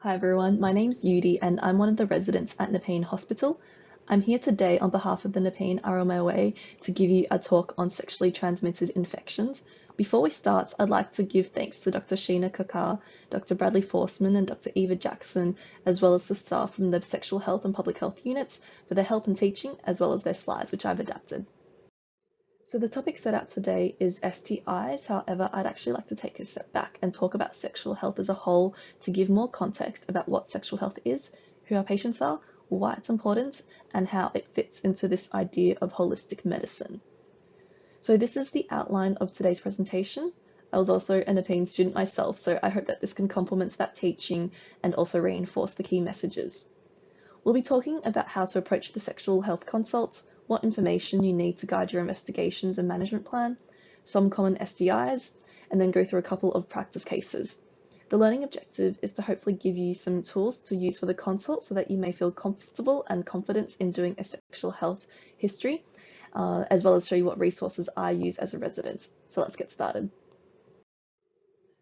Hi everyone, my name's Yudi and I'm one of the residents at Nepean Hospital. I'm here today on behalf of the Nepean RMOA to give you a talk on sexually transmitted infections. Before we start, I'd like to give thanks to Dr. Sheena Kakar, Dr. Bradley Forsman and Dr. Eva Jackson, as well as the staff from the Sexual Health and Public Health units for their help in teaching, as well as their slides, which I've adapted. So the topic set out today is STIs. However, I'd actually like to take a step back and talk about sexual health as a whole to give more context about what sexual health is, who our patients are, why it's important, and how it fits into this idea of holistic medicine. So this is the outline of today's presentation. I was also an Nepean student myself, so I hope that this can complement that teaching and also reinforce the key messages. We'll be talking about how to approach the sexual health consults, what information you need to guide your investigations and management plan, some common STIs, and then go through a couple of practice cases. The learning objective is to hopefully give you some tools to use for the consult so that you may feel comfortable and confident in doing a sexual health history, as well as show you what resources I use as a resident. So let's get started.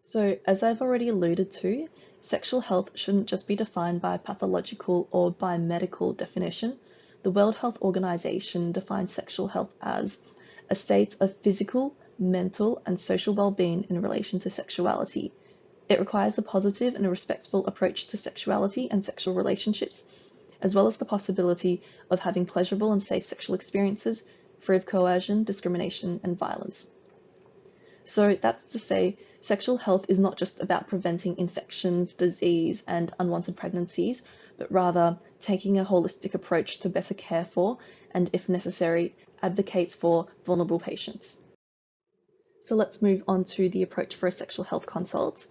So, as I've already alluded to, sexual health shouldn't just be defined by pathological or by medical definition. The World Health Organization defines sexual health as a state of physical, mental, and social well-being in relation to sexuality. It requires a positive and a respectful approach to sexuality and sexual relationships, as well as the possibility of having pleasurable and safe sexual experiences, free of coercion, discrimination, and violence. So that's to say, sexual health is not just about preventing infections, disease, and unwanted pregnancies, but rather taking a holistic approach to better care for, and if necessary, advocates for vulnerable patients. So let's move on to the approach for a sexual health consult.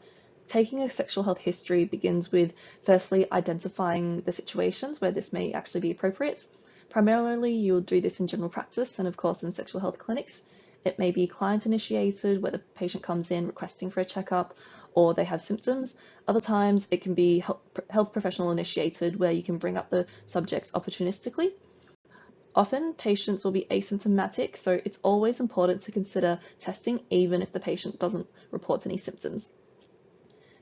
Taking a sexual health history begins with firstly identifying the situations where this may actually be appropriate. Primarily, you'll do this in general practice and of course in sexual health clinics. It may be client-initiated, where the patient comes in requesting for a checkup, or they have symptoms. Other times it can be health professional-initiated, where you can bring up the subjects opportunistically. Often patients will be asymptomatic, so it's always important to consider testing even if the patient doesn't report any symptoms.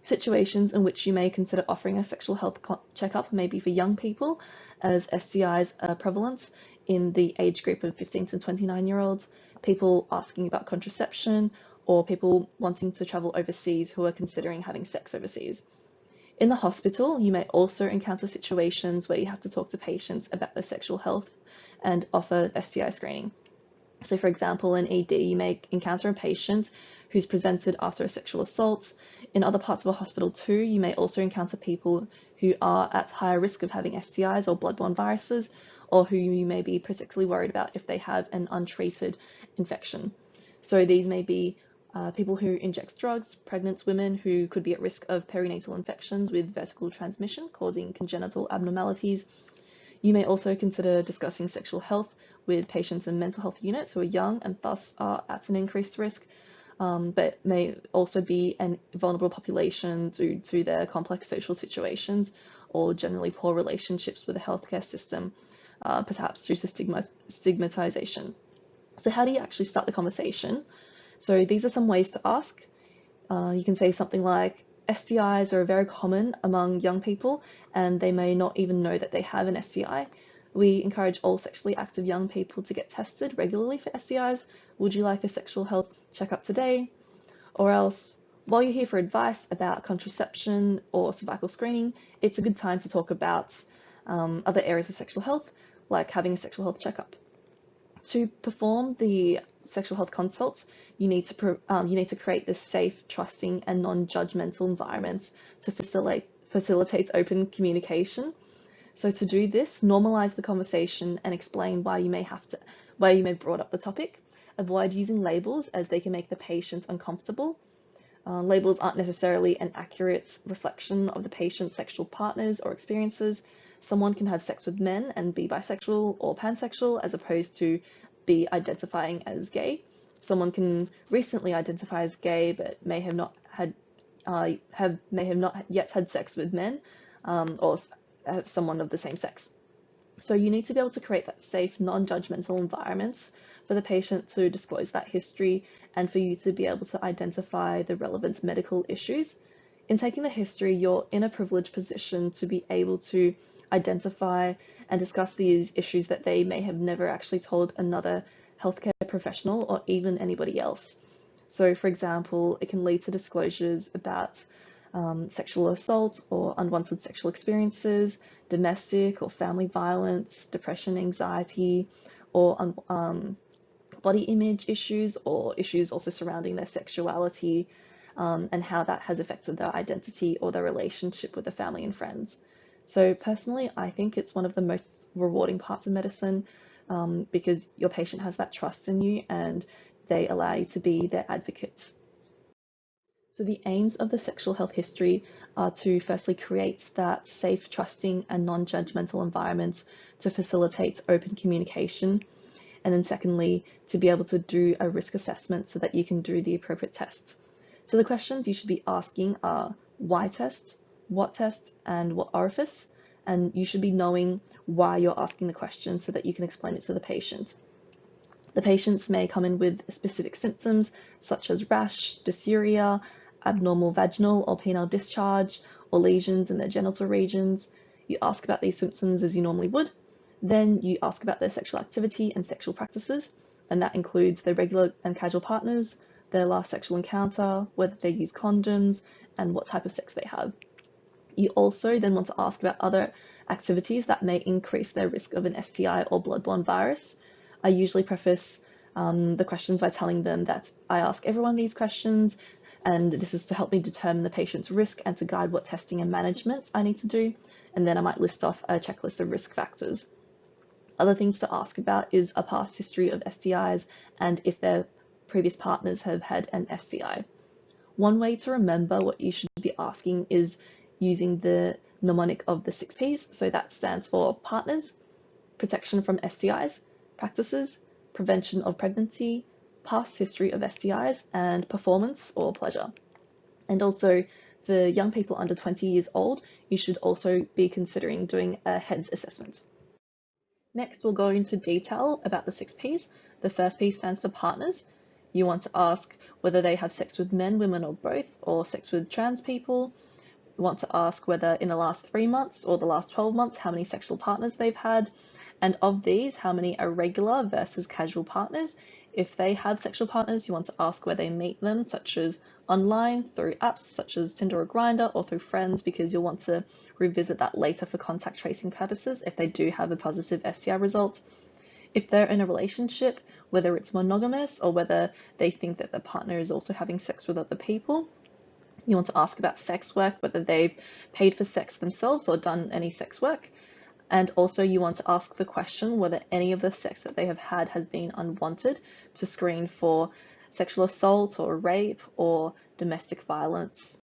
Situations in which you may consider offering a sexual health checkup may be for young people, as STIs are prevalent in the age group of 15 to 29-year-olds, people asking about contraception, or people wanting to travel overseas who are considering having sex overseas. In the hospital, you may also encounter situations where you have to talk to patients about their sexual health and offer STI screening. So for example, in ED, you may encounter a patient who's presented after a sexual assault. In other parts of a hospital too, you may also encounter people who are at higher risk of having STIs or bloodborne viruses, or who you may be particularly worried about if they have an untreated infection. So these may be people who inject drugs, pregnant women who could be at risk of perinatal infections with vertical transmission causing congenital abnormalities. You may also consider discussing sexual health with patients in mental health units who are young and thus are at an increased risk, but may also be a vulnerable population due to their complex social situations or generally poor relationships with the healthcare system, perhaps due to stigmatization. So how do you actually start the conversation? So these are some ways to ask. You can say something like, STIs are very common among young people and they may not even know that they have an STI. We encourage all sexually active young people to get tested regularly for STIs. Would you like a sexual health checkup today? Or else, while you're here for advice about contraception or cervical screening, it's a good time to talk about other areas of sexual health, like having a sexual health checkup. To perform the sexual health consults, you need to create this safe, trusting, and non-judgmental environment to facilitate open communication. So to do this, normalize the conversation and explain why you may brought up the topic. Avoid using labels as they can make the patient uncomfortable. Labels aren't necessarily an accurate reflection of the patient's sexual partners or experiences. Someone can have sex with men and be bisexual or pansexual as opposed to be identifying as gay. Someone can recently identify as gay but may have not yet had sex with men or someone of the same sex. So you need to be able to create that safe, non-judgmental environment for the patient to disclose that history and for you to be able to identify the relevant medical issues. In taking the history, you're in a privileged position to be able to identify and discuss these issues that they may have never actually told another healthcare professional or even anybody else. So, for example, it can lead to disclosures about sexual assault or unwanted sexual experiences, domestic or family violence, depression, anxiety, or body image issues, or issues also surrounding their sexuality, and how that has affected their identity or their relationship with the family and friends. So personally, I think it's one of the most rewarding parts of medicine, because your patient has that trust in you and they allow you to be their advocates. So the aims of the sexual health history are to firstly create that safe, trusting, and non-judgmental environment to facilitate open communication. And then secondly, to be able to do a risk assessment so that you can do the appropriate tests. So the questions you should be asking are why test, and what orifice, and you should be knowing why you're asking the question so that you can explain it to the patient. The patients may come in with specific symptoms such as rash, dysuria, abnormal vaginal or penile discharge, or lesions in their genital regions. You ask about these symptoms as you normally would. Then you ask about their sexual activity and sexual practices, and that includes their regular and casual partners, their last sexual encounter, whether they use condoms, and what type of sex they have. You also then want to ask about other activities that may increase their risk of an STI or blood-borne virus. I usually preface the questions by telling them that I ask everyone these questions, and this is to help me determine the patient's risk and to guide what testing and management I need to do. And then I might list off a checklist of risk factors. Other things to ask about is a past history of STIs and if their previous partners have had an STI. One way to remember what you should be asking is using the mnemonic of the 6 Ps. So that stands for partners, protection from STIs, practices, prevention of pregnancy, past history of STIs, and performance or pleasure. And also for young people under 20 years old, you should also be considering doing a HEADS assessment. Next, we'll go into detail about the 6 Ps. The first P stands for partners. You want to ask whether they have sex with men, women, or both, or sex with trans people. You want to ask whether in the last 3 months or the last 12 months, how many sexual partners they've had, and of these, how many are regular versus casual partners. If they have sexual partners, you want to ask where they meet them, such as online, through apps such as Tinder or Grindr, or through friends, because you'll want to revisit that later for contact tracing purposes if they do have a positive STI result. If they're in a relationship, whether it's monogamous or whether they think that their partner is also having sex with other people. You want to ask about sex work, whether they've paid for sex themselves or done any sex work. And also you want to ask the question whether any of the sex that they have had has been unwanted, to screen for sexual assault or rape or domestic violence.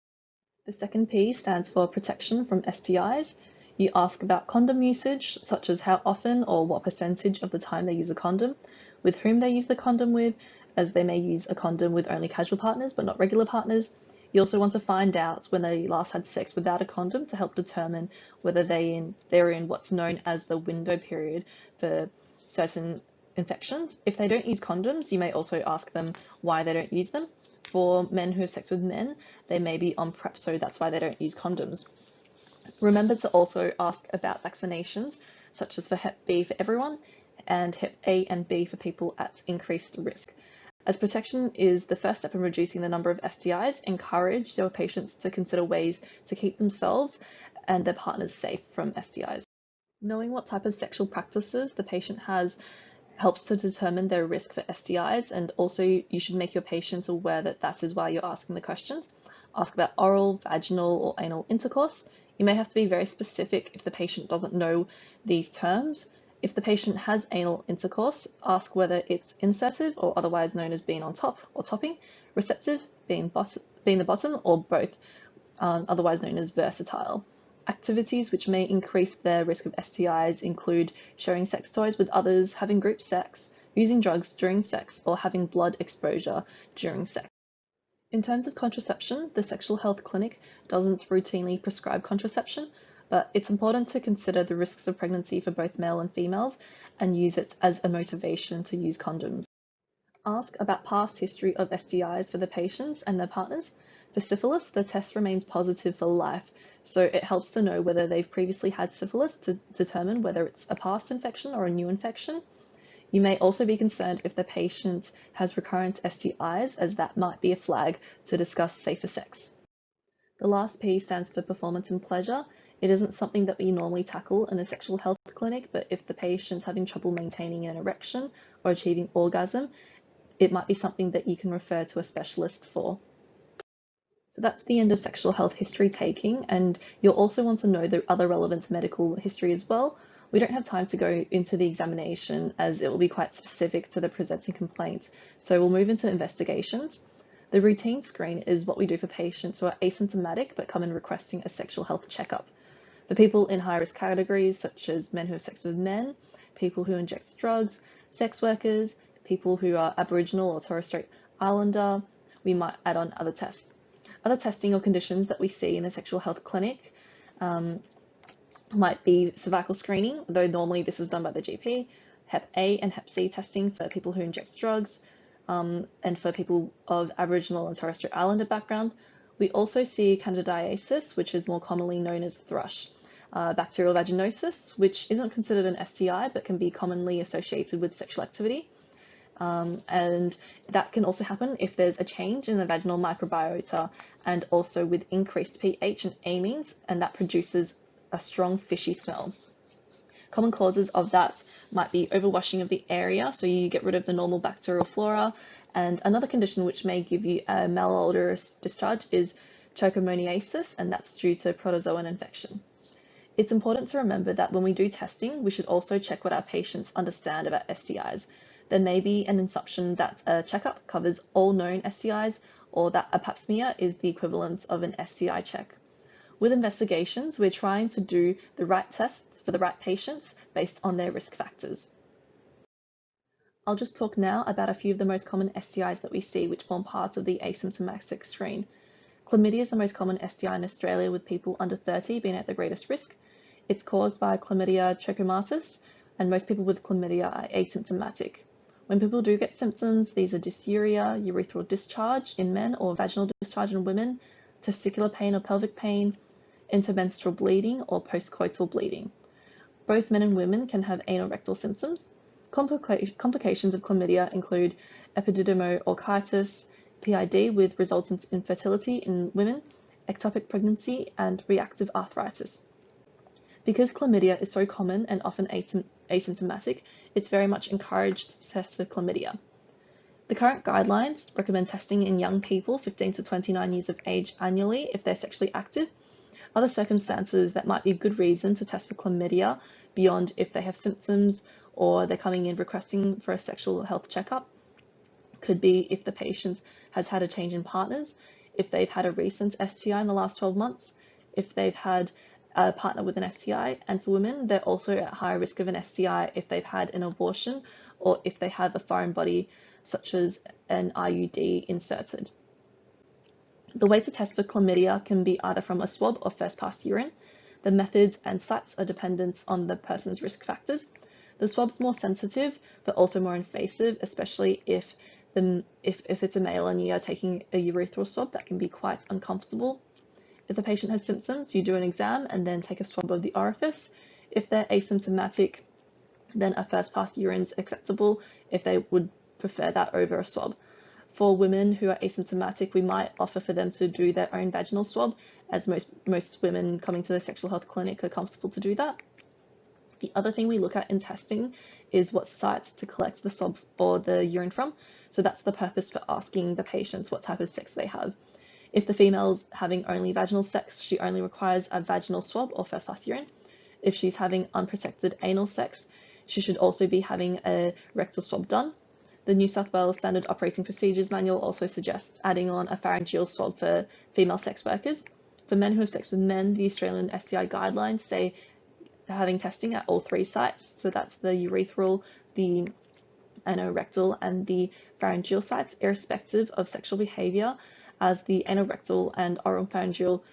The second P stands for protection from STIs. You ask about condom usage, such as how often or what percentage of the time they use a condom, with whom they use the condom with, as they may use a condom with only casual partners but not regular partners. You also want to find out when they last had sex without a condom to help determine whether they're in what's known as the window period for certain infections. If they don't use condoms, you may also ask them why they don't use them. For men who have sex with men, they may be on PrEP, so that's why they don't use condoms. Remember to also ask about vaccinations, such as for Hep B for everyone, and Hep A and B for people at increased risk. As protection is the first step in reducing the number of STIs, encourage your patients to consider ways to keep themselves and their partners safe from STIs. Knowing what type of sexual practices the patient has helps to determine their risk for STIs, and also you should make your patients aware that that is why you're asking the questions. Ask about oral, vaginal, or anal intercourse. You may have to be very specific if the patient doesn't know these terms. If the patient has anal intercourse, ask whether it's insertive, or otherwise known as being on top or topping, receptive, being the bottom, or both, otherwise known as versatile. Activities which may increase their risk of STIs include sharing sex toys with others, having group sex, using drugs during sex, or having blood exposure during sex. In terms of contraception, the Sexual Health Clinic doesn't routinely prescribe contraception, but it's important to consider the risks of pregnancy for both male and females and use it as a motivation to use condoms. Ask about past history of STIs for the patients and their partners. For syphilis, the test remains positive for life, so it helps to know whether they've previously had syphilis to determine whether it's a past infection or a new infection. You may also be concerned if the patient has recurrent STIs, as that might be a flag to discuss safer sex. The last P stands for performance and pleasure. It isn't something that we normally tackle in a sexual health clinic, but if the patient's having trouble maintaining an erection or achieving orgasm, it might be something that you can refer to a specialist for. So that's the end of sexual health history taking, and you'll also want to know the other relevant medical history as well. We don't have time to go into the examination as it will be quite specific to the presenting complaint, so we'll move into investigations. The routine screen is what we do for patients who are asymptomatic but come in requesting a sexual health checkup. For people in high-risk categories such as men who have sex with men, people who inject drugs, sex workers, people who are Aboriginal or Torres Strait Islander, we might add on other tests. Other testing or conditions that we see in a sexual health clinic might be cervical screening, though normally this is done by the GP, Hep A and Hep C testing for people who inject drugs, and for people of Aboriginal and Torres Strait Islander background. We also see candidiasis, which is more commonly known as thrush, bacterial vaginosis, which isn't considered an STI but can be commonly associated with sexual activity. And that can also happen if there's a change in the vaginal microbiota and also with increased pH and amines, and that produces a strong fishy smell. Common causes of that might be overwashing of the area, so you get rid of the normal bacterial flora. And another condition which may give you a malodorous discharge is trichomoniasis, and that's due to protozoan infection. It's important to remember that when we do testing, we should also check what our patients understand about STIs. There may be an assumption that a checkup covers all known STIs, or that a pap smear is the equivalent of an STI check. With investigations, we're trying to do the right tests for the right patients based on their risk factors. I'll just talk now about a few of the most common STIs that we see which form part of the asymptomatic screen. Chlamydia is the most common STI in Australia, with people under 30 being at the greatest risk. It's caused by Chlamydia trachomatis, and most people with chlamydia are asymptomatic. When people do get symptoms, these are dysuria, urethral discharge in men or vaginal discharge in women, testicular pain or pelvic pain, intermenstrual bleeding or postcoital bleeding. Both men and women can have anal rectal symptoms. Complications of chlamydia include epididymoorchitis, PID with resultant infertility in women, ectopic pregnancy, and reactive arthritis. Because chlamydia is so common and often asymptomatic, it's very much encouraged to test for chlamydia. The current guidelines recommend testing in young people 15 to 29 years of age annually if they're sexually active. Other circumstances that might be a good reason to test for chlamydia beyond if they have symptoms or they're coming in requesting for a sexual health checkup could be if the patient has had a change in partners, if they've had a recent STI in the last 12 months, if they've had a partner with an STI, and for women, they're also at higher risk of an STI if they've had an abortion or if they have a foreign body such as an IUD inserted. The way to test for chlamydia can be either from a swab or first pass urine. The methods and sites are dependent on the person's risk factors. The swab's more sensitive, but also more invasive, especially if it's a male and you are taking a urethral swab. That can be quite uncomfortable. If the patient has symptoms, you do an exam and then take a swab of the orifice. If they're asymptomatic, then a first pass urine is acceptable if they would prefer that over a swab. For women who are asymptomatic, we might offer for them to do their own vaginal swab, as most women coming to the sexual health clinic are comfortable to do that. The other thing we look at in testing is what sites to collect the swab or the urine from. So that's the purpose for asking the patients what type of sex they have. If the female's having only vaginal sex, she only requires a vaginal swab or first pass urine. If she's having unprotected anal sex, she should also be having a rectal swab done. The New South Wales Standard Operating Procedures Manual also suggests adding on a pharyngeal swab for female sex workers. For men who have sex with men, the Australian STI guidelines say having testing at all 3 sites. So that's the urethral, the anorectal, and the pharyngeal sites, irrespective of sexual behaviour, as the anorectal and oral pharyngeal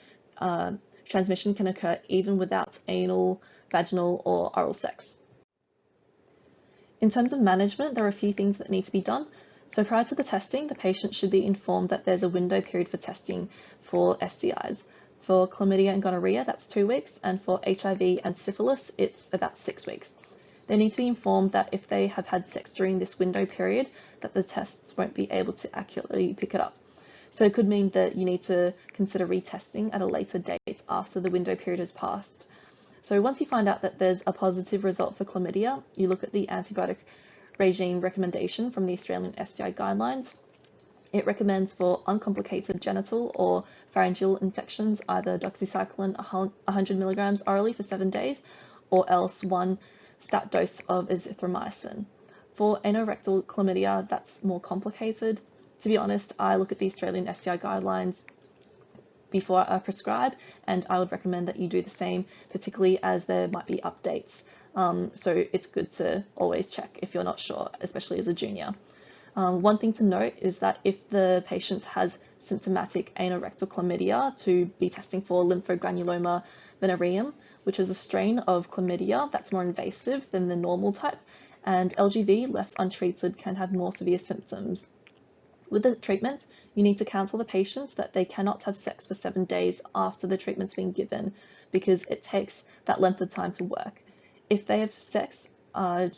transmission can occur even without anal, vaginal, or oral sex. In terms of management, there are a few things that need to be done. So prior to the testing, the patient should be informed that there's a window period for testing for STIs. For chlamydia and gonorrhea, that's 2 weeks, and for HIV and syphilis, it's about 6 weeks. They need to be informed that if they have had sex during this window period, that the tests won't be able to accurately pick it up. So it could mean that you need to consider retesting at a later date after the window period has passed. So once you find out that there's a positive result for chlamydia, you look at the antibiotic regime recommendation from the Australian STI guidelines. It recommends for uncomplicated genital or pharyngeal infections either doxycycline 100 milligrams orally for 7 days, or else 1 stat dose of azithromycin. For anorectal chlamydia, that's more complicated. To be honest, I look at the Australian STI guidelines before I prescribe, and I would recommend that you do the same, particularly as there might be updates. So it's good to always check if you're not sure, especially as a junior. One thing to note is that if the patient has symptomatic anorectal chlamydia, to be testing for lymphogranuloma venereum, which is a strain of chlamydia that's more invasive than the normal type, and LGV left untreated can have more severe symptoms. With the treatment, you need to counsel the patients that they cannot have sex for 7 days after the treatment's been given, because it takes that length of time to work. If they have sex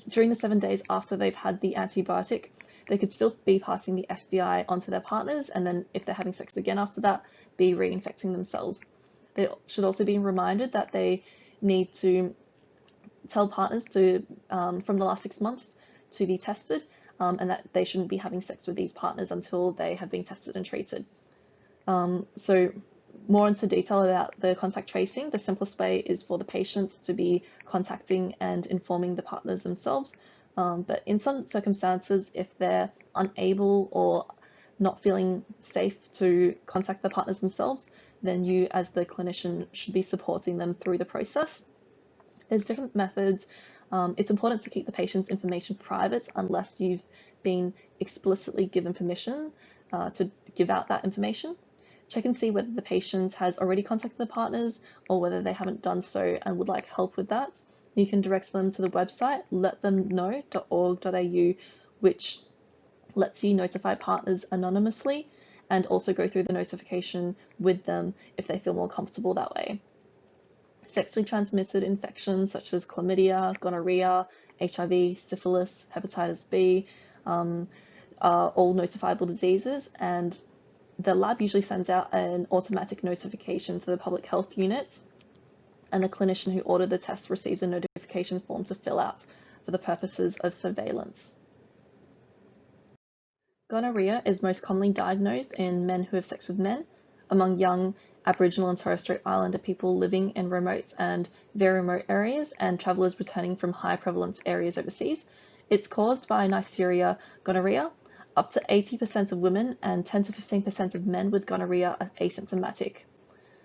during the 7 days after they've had the antibiotic, they could still be passing the STI onto their partners, and then if they're having sex again after that, be reinfecting themselves. They should also be reminded that they need to tell partners to from the last 6 months to be tested, and that they shouldn't be having sex with these partners until they have been tested and treated. So more into detail about the contact tracing, the simplest way is for the patients to be contacting and informing the partners themselves. But in some circumstances, if they're unable or not feeling safe to contact the partners themselves, then you as the clinician should be supporting them through the process. There's different methods. It's important to keep the patient's information private unless you've been explicitly given permission to give out that information. Check and see whether the patient has already contacted the partners or whether they haven't done so and would like help with that. You can direct them to the website letthemknow.org.au, which lets you notify partners anonymously and also go through the notification with them if they feel more comfortable that way. Sexually transmitted infections such as chlamydia, gonorrhea, HIV, syphilis, hepatitis B are all notifiable diseases, and the lab usually sends out an automatic notification to the public health unit, and the clinician who ordered the test receives a notification form to fill out for the purposes of surveillance. Gonorrhea is most commonly diagnosed in men who have sex with men, among young Aboriginal and Torres Strait Islander people living in remote and very remote areas and travellers returning from high prevalence areas overseas. It's caused by Neisseria gonorrhea. Up to 80% of women and 10 to 15% of men with gonorrhea are asymptomatic.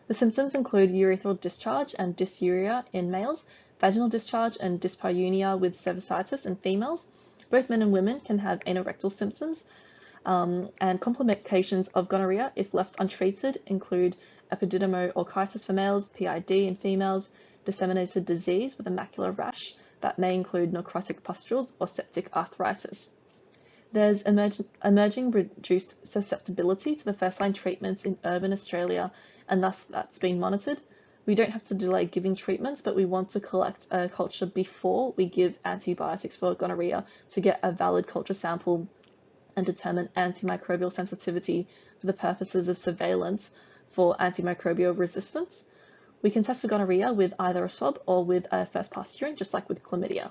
The symptoms include urethral discharge and dysuria in males, vaginal discharge and dyspareunia with cervicitis in females. Both men and women can have anorectal symptoms, and complications of gonorrhea, if left untreated, include epididymoorchitis for males, PID in females, disseminated disease with a macular rash that may include necrotic pustules or septic arthritis. There's emerging reduced susceptibility to the first-line treatments in urban Australia, and thus that's been monitored. We don't have to delay giving treatments, but we want to collect a culture before we give antibiotics for gonorrhea to get a valid culture sample and determine antimicrobial sensitivity for the purposes of surveillance for antimicrobial resistance. We can test for gonorrhea with either a swab or with a first pass urine, just like with chlamydia.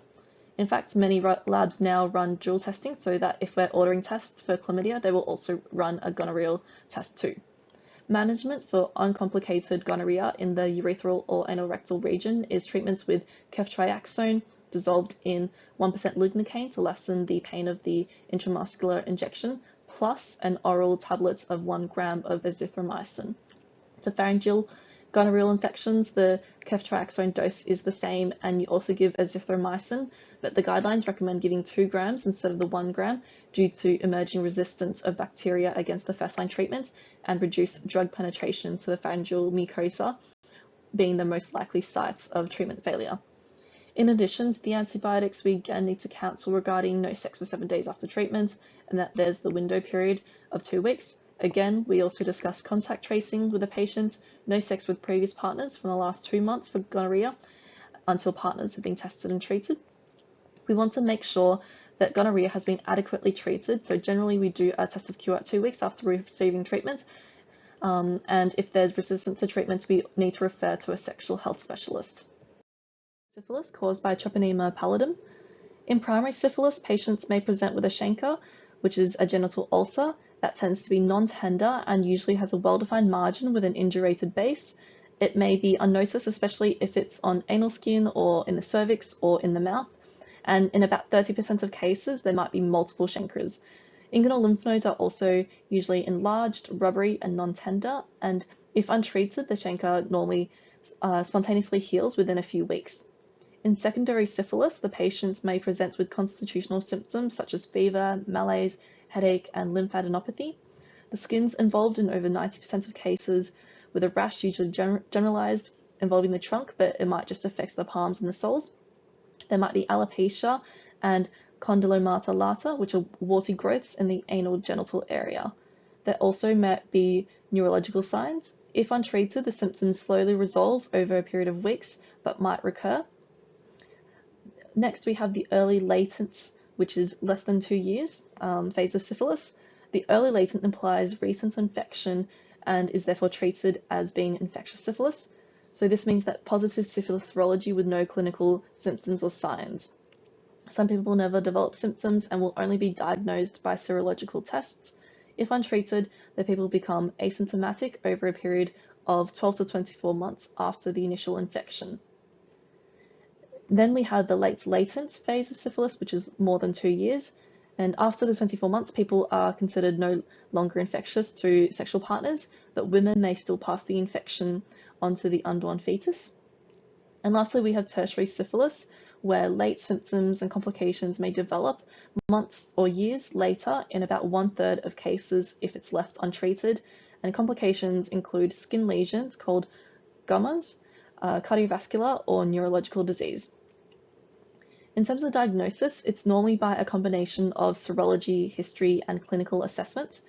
In fact, many labs now run dual testing so that if we're ordering tests for chlamydia, they will also run a gonorrheal test too. Management for uncomplicated gonorrhea in the urethral or anorectal region is treatments with ceftriaxone dissolved in 1% lignocaine to lessen the pain of the intramuscular injection, plus an oral tablet of 1 gram of azithromycin. For pharyngeal gonorrheal infections, the ceftriaxone dose is the same, and you also give azithromycin, but the guidelines recommend giving 2 grams instead of the 1 gram due to emerging resistance of bacteria against the first-line treatment and reduced drug penetration to the pharyngeal mucosa, being the most likely sites of treatment failure. In addition to the antibiotics, we again need to counsel regarding no sex for 7 days after treatment, and that there's the window period of 2 weeks. Again, we also discuss contact tracing with the patient, no sex with previous partners from the last 2 months for gonorrhea until partners have been tested and treated. We want to make sure that gonorrhea has been adequately treated, so generally we do a test of cure at 2 weeks after receiving treatment, and if there's resistance to treatment, we need to refer to a sexual health specialist. Syphilis caused by Treponema pallidum. In primary syphilis, patients may present with a chancre, which is a genital ulcer that tends to be non-tender and usually has a well-defined margin with an indurated base. It may be unnoticed, especially if it's on anal skin or in the cervix or in the mouth. And in about 30% of cases, there might be multiple chancres. Inguinal lymph nodes are also usually enlarged, rubbery, and non-tender, and if untreated, the chancre normally spontaneously heals within a few weeks. In secondary syphilis, the patient may present with constitutional symptoms such as fever, malaise, headache, and lymphadenopathy. The skin's involved in over 90% of cases, with a rash usually generalized involving the trunk, but it might just affect the palms and the soles. There might be alopecia and condylomata lata, which are warty growths in the anal genital area. There also might be neurological signs. If untreated, the symptoms slowly resolve over a period of weeks, but might recur. Next, we have the early latent, which is less than 2 years, phase of syphilis. The early latent implies recent infection and is therefore treated as being infectious syphilis. So this means that positive syphilis serology with no clinical symptoms or signs. Some people never develop symptoms and will only be diagnosed by serological tests. If untreated, the people become asymptomatic over a period of 12 to 24 months after the initial infection. Then we have the late latent phase of syphilis, which is more than 2 years. And after the 24 months, people are considered no longer infectious to sexual partners, but women may still pass the infection onto the unborn fetus. And lastly, we have tertiary syphilis, where late symptoms and complications may develop months or years later in about 1/3 of cases if it's left untreated. And complications include skin lesions called gummas, cardiovascular or neurological disease. In terms of diagnosis, it's normally by a combination of serology, history, and clinical assessment.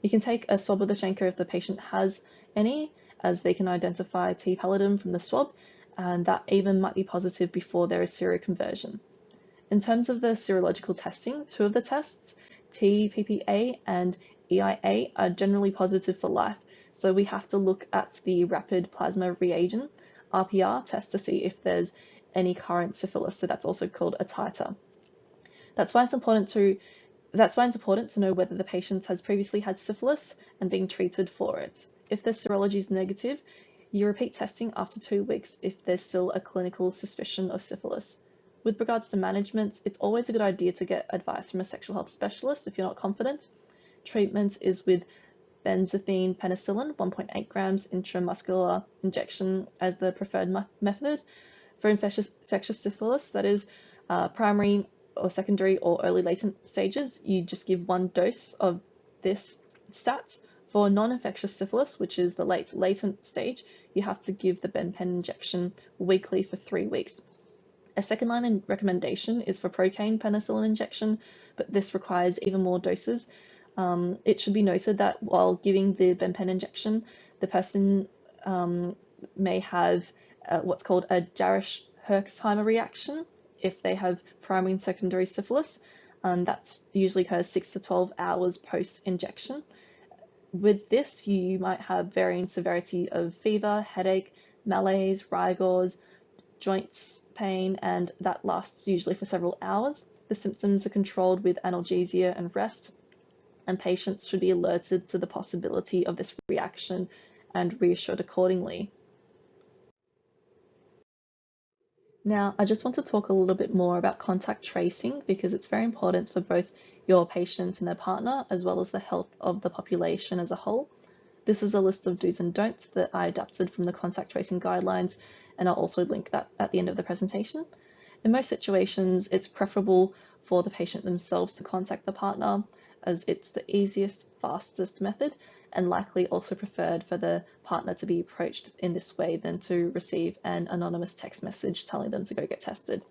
You can take a swab of the chancre if the patient has any, as they can identify T. pallidum from the swab, and that even might be positive before there is seroconversion. In terms of the serological testing, 2 of the tests, T-PPA and EIA, are generally positive for life, so we have to look at the rapid plasma reagent, RPR, test to see if there's any current syphilis, so that's also called a titer. That's why it's important to know whether the patient has previously had syphilis and being treated for it. If the serology is negative, you repeat testing after 2 weeks if there's still a clinical suspicion of syphilis. With regards to management, it's always a good idea to get advice from a sexual health specialist if you're not confident. Treatment is with benzathine penicillin, 1.8 grams intramuscular injection as the preferred method. For infectious syphilis, that is primary or secondary or early latent stages, you just give 1 dose of this stat. For non-infectious syphilis, which is the late latent stage, you have to give the benpen injection weekly for 3 weeks. A second line recommendation is for procaine penicillin injection, but this requires even more doses. It should be noted that while giving the benpen injection, the person may have what's called a Jarisch-Herxheimer reaction if they have primary and secondary syphilis. That usually occurs 6 to 12 hours post-injection. With this, you might have varying severity of fever, headache, malaise, rigors, joints pain, and that lasts usually for several hours. The symptoms are controlled with analgesia and rest, and patients should be alerted to the possibility of this reaction and reassured accordingly. Now, I just want to talk a little bit more about contact tracing because it's very important for both your patients and their partner, as well as the health of the population as a whole. This is a list of do's and don'ts that I adapted from the contact tracing guidelines, and I'll also link that at the end of the presentation. In most situations, it's preferable for the patient themselves to contact the partner. as it's the easiest, fastest method, and likely also preferred for the partner to be approached in this way than to receive an anonymous text message telling them to go get tested.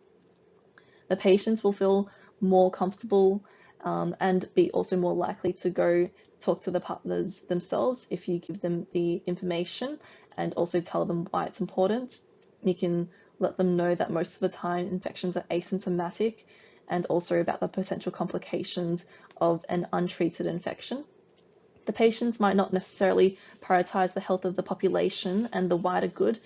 The patients will feel more comfortable and be also more likely to go talk to the partners themselves if you give them the information and also tell them why it's important. You can let them know that most of the time infections are asymptomatic and also about the potential complications of an untreated infection. The patients might not necessarily prioritize the health of the population and the wider good,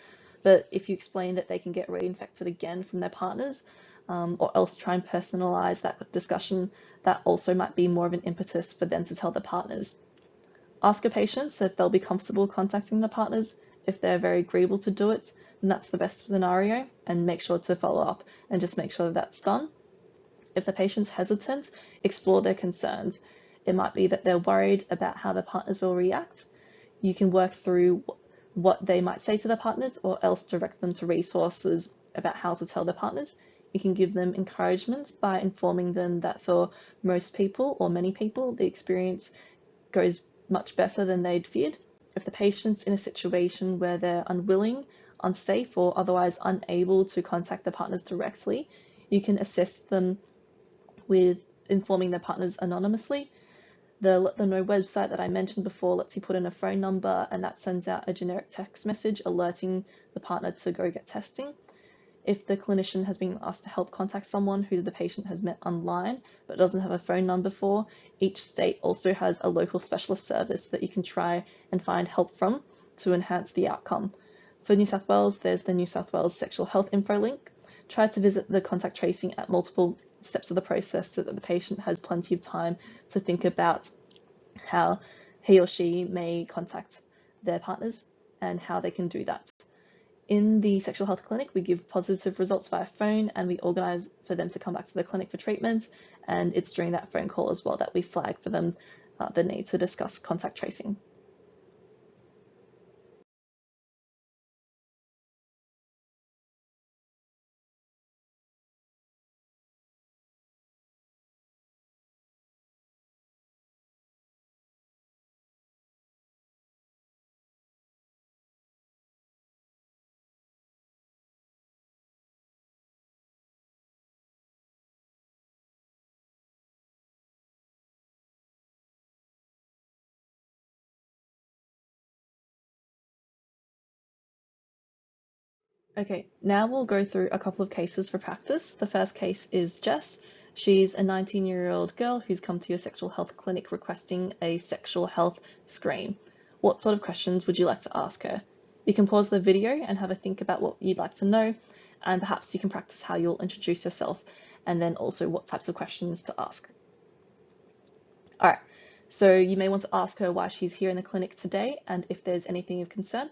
but if you explain that they can get reinfected again from their partners, or else try and personalize that discussion, that also might be more of an impetus for them to tell their partners. Ask your patients if they'll be comfortable contacting the partners. If they're very agreeable to do it, then that's the best scenario, and make sure to follow up and just make sure that that's done. If the patient's hesitant, explore their concerns. It might be that they're worried about how their partners will react. You can work through what they might say to their partners, or else direct them to resources about how to tell their partners. You can give them encouragement by informing them that for most people or many people, the experience goes much better than they'd feared. If the patient's in a situation where they're unwilling, unsafe, or otherwise unable to contact their partners directly, you can assist them with informing their partners anonymously. The Let Them Know website that I mentioned before lets you put in a phone number, and that sends out a generic text message alerting the partner to go get testing. If the clinician has been asked to help contact someone who the patient has met online but doesn't have a phone number for, each state also has a local specialist service that you can try and find help from to enhance the outcome. For New South Wales, there's the New South Wales Sexual Health Info link. Try to visit the contact tracing at multiple steps of the process so that the patient has plenty of time to think about how he or she may contact their partners and how they can do that. In the sexual health clinic, we give positive results via phone, and we organise for them to come back to the clinic for treatment, and it's during that phone call as well that we flag for them the need to discuss contact tracing. Okay, now we'll go through a couple of cases for practice. The first case is Jess. She's a 19-year-old girl who's come to your sexual health clinic requesting a sexual health screen. What sort of questions would you like to ask her? You can pause the video and have a think about what you'd like to know, and perhaps you can practice how you'll introduce yourself and then also what types of questions to ask. All right, so you may want to ask her why she's here in the clinic today and if there's anything of concern.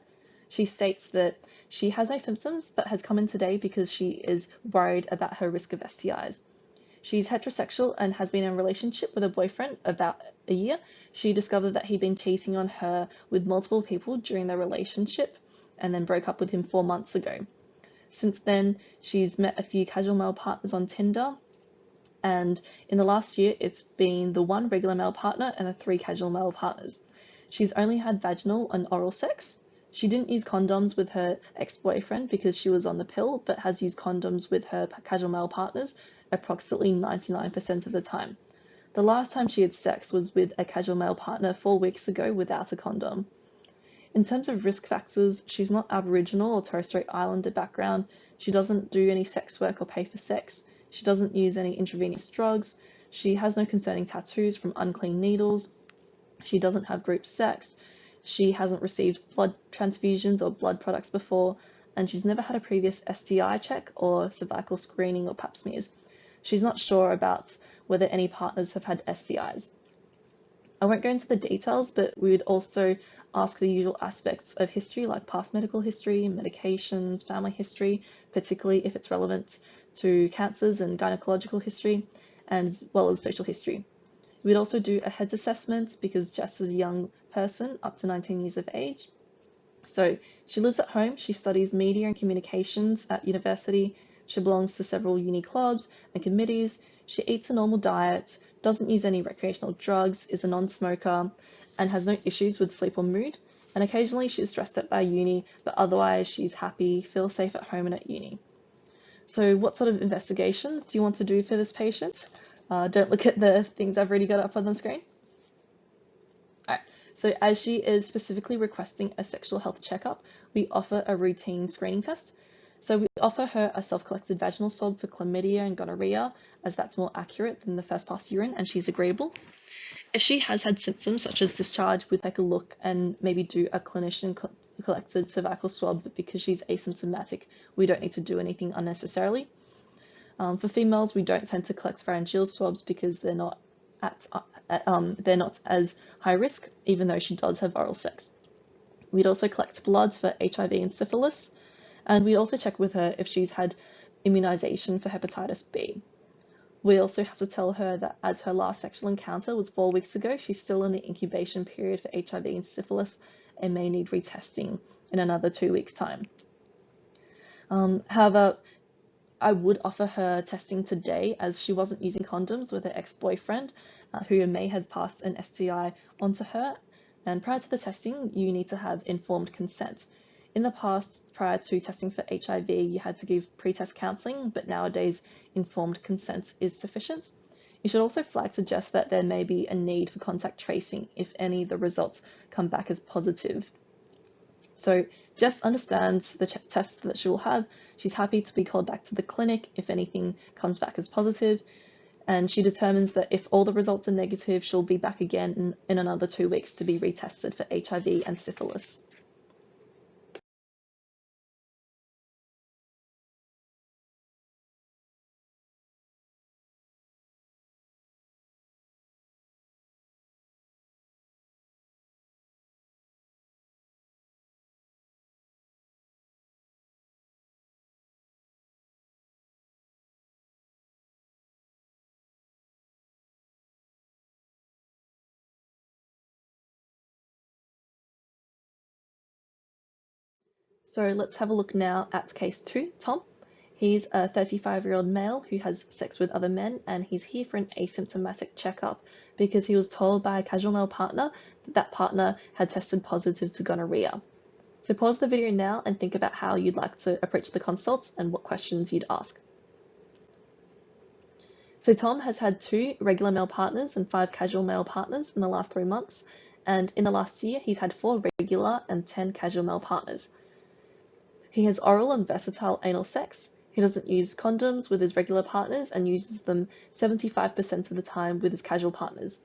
She states that she has no symptoms but has come in today because she is worried about her risk of STIs. She's heterosexual and has been in a relationship with a boyfriend about a year. She discovered that he'd been cheating on her with multiple people during their relationship and then broke up with him 4 months ago. Since then, she's met a few casual male partners on Tinder, and in the last year, it's been the 1 regular male partner and the 3 casual male partners. She's only had vaginal and oral sex. She didn't use condoms with her ex-boyfriend because she was on the pill, but has used condoms with her casual male partners approximately 99% of the time. The last time she had sex was with a casual male partner 4 weeks ago without a condom. In terms of risk factors, she's not Aboriginal or Torres Strait Islander background. She doesn't do any sex work or pay for sex. She doesn't use any intravenous drugs. She has no concerning tattoos from unclean needles. She doesn't have group sex. She hasn't received blood transfusions or blood products before, and she's never had a previous STI check or cervical screening or pap smears. She's not sure about whether any partners have had STIs. I won't go into the details, but we would also ask the usual aspects of history like past medical history, medications, family history, particularly if it's relevant to cancers and gynecological history, as well as social history. We'd also do a heads assessment because Jess is a young person up to 19 years of age. So she lives at home, she studies media and communications at university, she belongs to several uni clubs and committees, she eats a normal diet, doesn't use any recreational drugs, is a non-smoker, and has no issues with sleep or mood. And occasionally she's stressed out by uni, but otherwise she's happy, feels safe at home and at uni. So what sort of investigations do you want to do for this patient? Don't look at the things I've already got up on the screen. All right. So as she is specifically requesting a sexual health checkup, we offer a routine screening test. So we offer her a self-collected vaginal swab for chlamydia and gonorrhea, as that's more accurate than the first pass urine and she's agreeable. If she has had symptoms such as discharge, we'd take a look and maybe do a clinician collected cervical swab, but because she's asymptomatic, we don't need to do anything unnecessarily. For females, we don't tend to collect pharyngeal swabs because they're not as high risk, even though she does have oral sex. We'd also collect bloods for HIV and syphilis, and we also check with her if she's had immunization for hepatitis B. We also have to tell her that as her last sexual encounter was 4 weeks ago, she's still in the incubation period for HIV and syphilis and may need retesting in another 2 weeks' time. However, I would offer her testing today as she wasn't using condoms with her ex-boyfriend who may have passed an STI onto her. And prior to the testing, you need to have informed consent. In the past, prior to testing for HIV, you had to give pre-test counselling, but nowadays informed consent is sufficient. You should also flag to Jess that there may be a need for contact tracing if any of the results come back as positive. So Jess understands the test that she will have. She's happy to be called back to the clinic if anything comes back as positive. And she determines that if all the results are negative, she'll be back again in another 2 weeks to be retested for HIV and syphilis. So let's have a look now at case 2, Tom. He's a 35-year-old male who has sex with other men, and he's here for an asymptomatic checkup because he was told by a casual male partner that that partner had tested positive to gonorrhea. So pause the video now and think about how you'd like to approach the consults and what questions you'd ask. So Tom has had 2 regular male partners and 5 casual male partners in the last 3 months, and in the last year he's had 4 regular and 10 casual male partners. He has oral and versatile anal sex. He doesn't use condoms with his regular partners and uses them 75% of the time with his casual partners.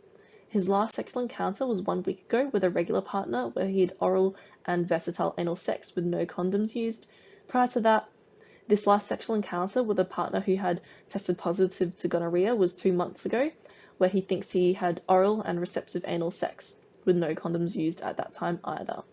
His last sexual encounter was 1 week ago with a regular partner where he had oral and versatile anal sex with no condoms used. Prior to that, this last sexual encounter with a partner who had tested positive to gonorrhea was 2 months ago, where he thinks he had oral and receptive anal sex with no condoms used at that time either.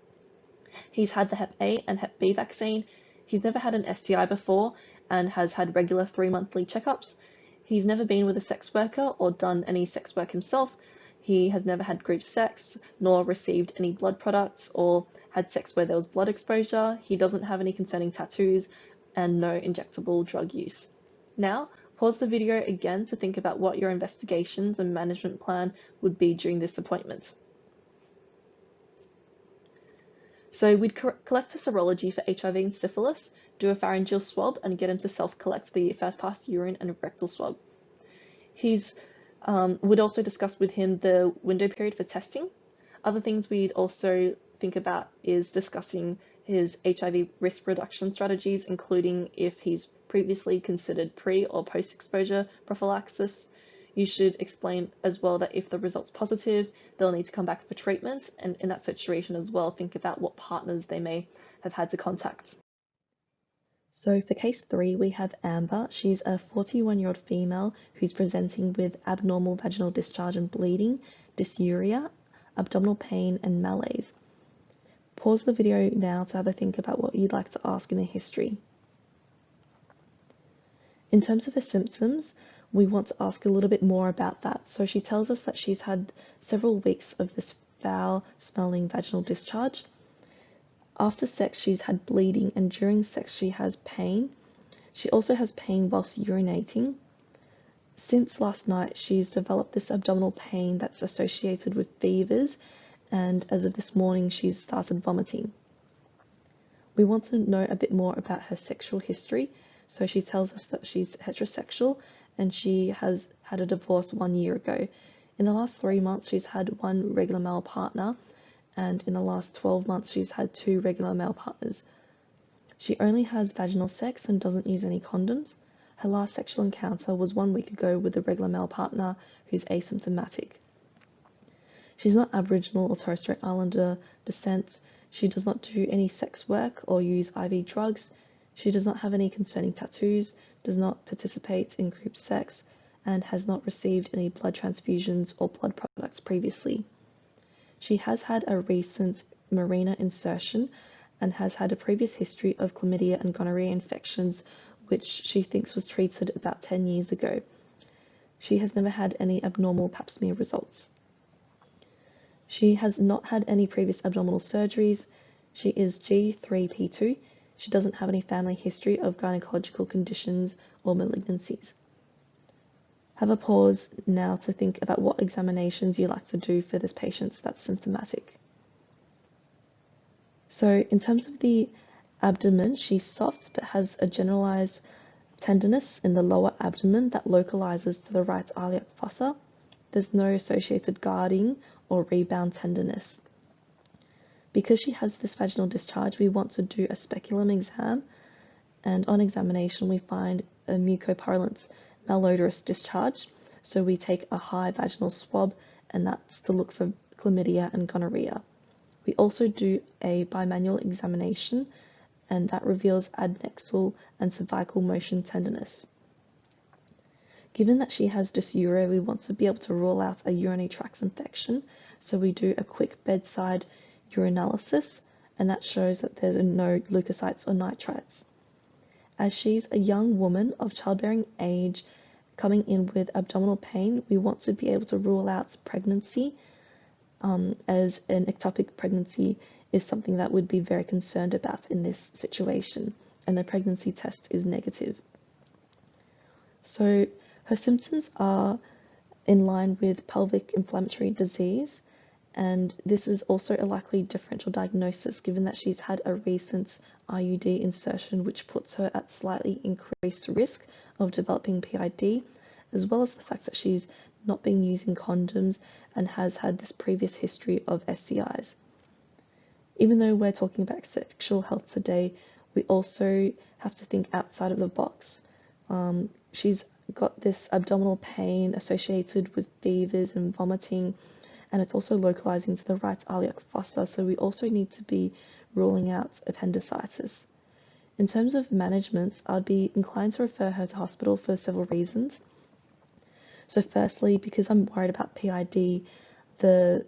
He's had the Hep A and Hep B vaccine. He's never had an STI before and has had regular 3 monthly checkups. He's never been with a sex worker or done any sex work himself. He has never had group sex, nor received any blood products or had sex where there was blood exposure. He doesn't have any concerning tattoos and no injectable drug use. Now, pause the video again to think about what your investigations and management plan would be during this appointment. So we'd collect a serology for HIV and syphilis, do a pharyngeal swab, and get him to self-collect the first pass urine and rectal swab. We'd also discuss with him the window period for testing. Other things we'd also think about is discussing his HIV risk reduction strategies, including if he's previously considered pre or post-exposure prophylaxis. You should explain as well that if the result's positive, they'll need to come back for treatment, and in that situation as well, think about what partners they may have had to contact. So for case 3, we have Amber. She's a 41-year-old female who's presenting with abnormal vaginal discharge and bleeding, dysuria, abdominal pain, and malaise. Pause the video now to have a think about what you'd like to ask in the history. In terms of her symptoms, we want to ask a little bit more about that. So she tells us that she's had several weeks of this foul-smelling vaginal discharge. After sex, she's had bleeding, and during sex, she has pain. She also has pain whilst urinating. Since last night, she's developed this abdominal pain that's associated with fevers, and as of this morning, she's started vomiting. We want to know a bit more about her sexual history, so she tells us that she's heterosexual and she has had a divorce 1 year ago. In the last 3 months, she's had one regular male partner, and in the last 12 months, she's had 2 regular male partners. She only has vaginal sex and doesn't use any condoms. Her last sexual encounter was 1 week ago with a regular male partner who's asymptomatic. She's not Aboriginal or Torres Strait Islander descent. She does not do any sex work or use IV drugs. She does not have any concerning tattoos, does not participate in group sex, and has not received any blood transfusions or blood products previously. She has had a recent Mirena insertion and has had a previous history of chlamydia and gonorrhea infections, which she thinks was treated about 10 years ago. She has never had any abnormal pap smear results. She has not had any previous abdominal surgeries. She is G3P2. She doesn't have any family history of gynecological conditions or malignancies. Have a pause now to think about what examinations you like to do for this patient that's symptomatic. So in terms of the abdomen, she's soft but has a generalized tenderness in the lower abdomen that localizes to the right iliac fossa. There's no associated guarding or rebound tenderness. Because she has this vaginal discharge, we want to do a speculum exam, and on examination we find a mucopurulent malodorous discharge. So we take a high vaginal swab, and that's to look for chlamydia and gonorrhea. We also do a bimanual examination, and that reveals adnexal and cervical motion tenderness. Given that she has dysuria, we want to be able to rule out a urinary tract infection, so we do a quick bedside urinalysis, and that shows that there's no leukocytes or nitrites. As she's a young woman of childbearing age coming in with abdominal pain, we want to be able to rule out pregnancy, as an ectopic pregnancy is something that we'd be very concerned about in this situation, and the pregnancy test is negative. So her symptoms are in line with pelvic inflammatory disease, and this is also a likely differential diagnosis given that she's had a recent IUD insertion, which puts her at slightly increased risk of developing PID, as well as the fact that she's not been using condoms and has had this previous history of STIs. Even though we're talking about sexual health today, we also have to think outside of the box. She's got this abdominal pain associated with fevers and vomiting, and it's also localizing to the right iliac fossa, so we also need to be ruling out appendicitis. In terms of management, I'd be inclined to refer her to hospital for several reasons. So firstly, because I'm worried about PID, the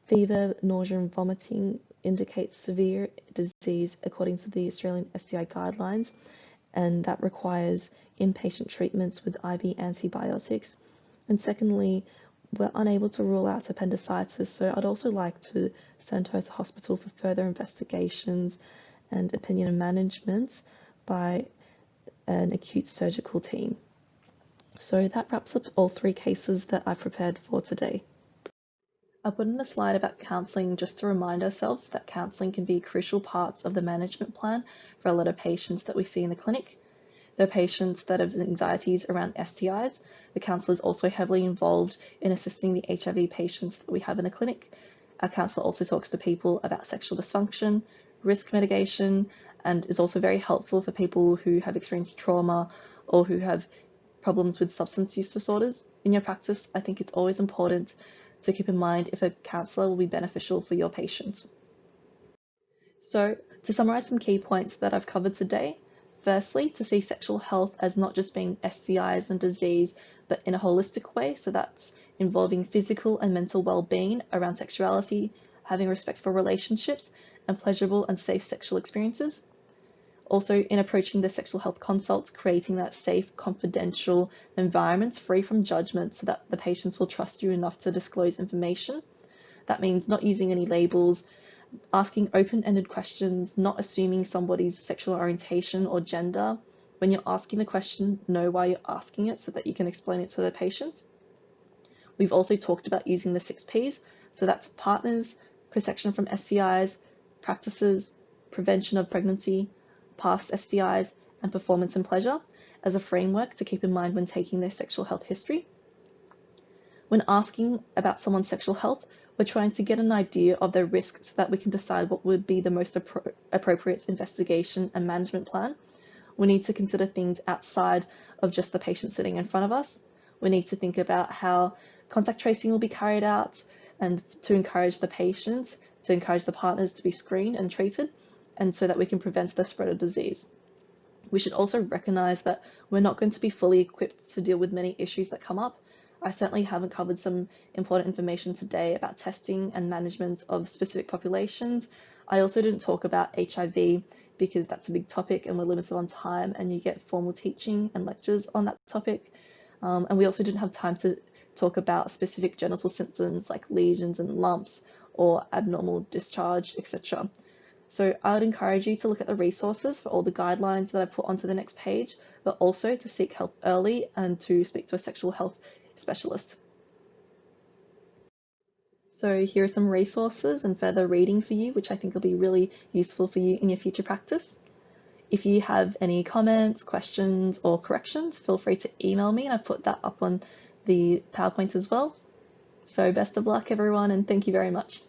fever, nausea and vomiting indicates severe disease according to the Australian STI guidelines, and that requires inpatient treatments with IV antibiotics. And secondly, we're unable to rule out appendicitis, so I'd also like to send her to hospital for further investigations and opinion and management by an acute surgical team. So that wraps up all 3 cases that I've prepared for today. I put in a slide about counselling just to remind ourselves that counselling can be crucial parts of the management plan for a lot of patients that we see in the clinic. There are patients that have anxieties around STIs. The counsellor is also heavily involved in assisting the HIV patients that we have in the clinic. Our counsellor also talks to people about sexual dysfunction, risk mitigation, and is also very helpful for people who have experienced trauma or who have problems with substance use disorders. In your practice, I think it's always important to keep in mind if a counsellor will be beneficial for your patients. So, to summarise some key points that I've covered today, firstly, to see sexual health as not just being STIs and disease, but in a holistic way, so that's involving physical and mental well-being around sexuality, having respect for relationships, and pleasurable and safe sexual experiences. Also, in approaching the sexual health consults, creating that safe, confidential environment free from judgment so that the patients will trust you enough to disclose information. That means not using any labels, asking open-ended questions, not assuming somebody's sexual orientation or gender, When you're asking the question, know why you're asking it so that you can explain it to the patient. We've also talked about using the 6 Ps, so that's partners, protection from STIs, practices, prevention of pregnancy, past STIs, and performance and pleasure as a framework to keep in mind when taking their sexual health history. When asking about someone's sexual health, we're trying to get an idea of their risk so that we can decide what would be the most appropriate investigation and management plan. We need to consider things outside of just the patient sitting in front of us. We need to think about how contact tracing will be carried out and to encourage the patients, to encourage the partners to be screened and treated, and so that we can prevent the spread of disease. We should also recognize that we're not going to be fully equipped to deal with many issues that come up. I certainly haven't covered some important information today about testing and management of specific populations. I also didn't talk about HIV because that's a big topic and we're limited on time, and you get formal teaching and lectures on that topic. And we also didn't have time to talk about specific genital symptoms like lesions and lumps or abnormal discharge, etc. So I would encourage you to look at the resources for all the guidelines that I put onto the next page, but also to seek help early and to speak to a sexual health specialist. So here are some resources and further reading for you, which I think will be really useful for you in your future practice. If you have any comments, questions, or corrections, feel free to email me, and I put that up on the PowerPoint as well. So best of luck, everyone, and thank you very much.